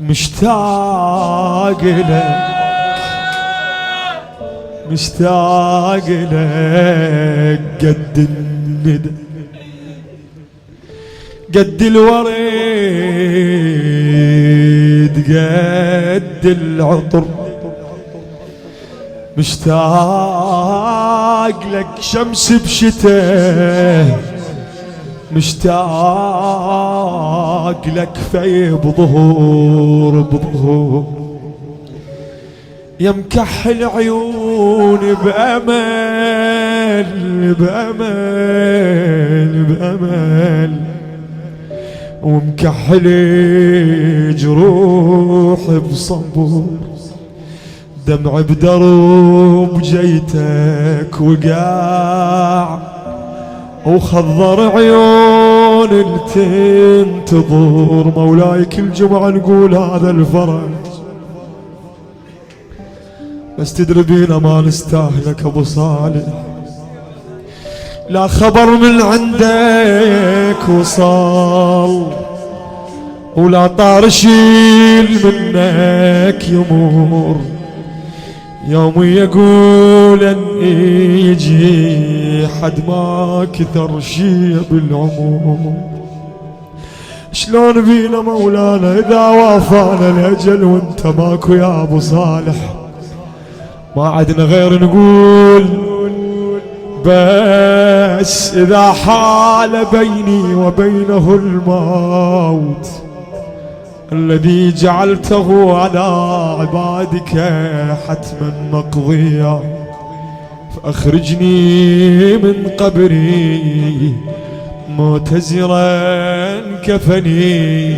مشتاق لك مشتاق لك قد الندى قد الورد قد العطر مشتاق لك شمس بشتاء مشتاق لك في بظهور بظهور يا مكحل عيوني بأمل بأمل بأمل ومكحل جروحي بصبور دمع بدرب جيتك وقاع وخضر عيون اللي تنتظر مولاي كل جمعة نقول هذا الفرج بس تدري بينا ما نستاهلك ابو صالح لا خبر من عندك وصل ولا طار شيل منك يمر يوم يقول ان يجي حد ما كثر شي بالعمر شلون بينا مولانا اذا وافانا الاجل وانت ماكو يا ابو صالح ما عدنا غير نقول بس اذا حال بيني وبينه الموت الذي جعلته على عبادك حتما مقضيا فأخرجني من قبري معتزرا كفني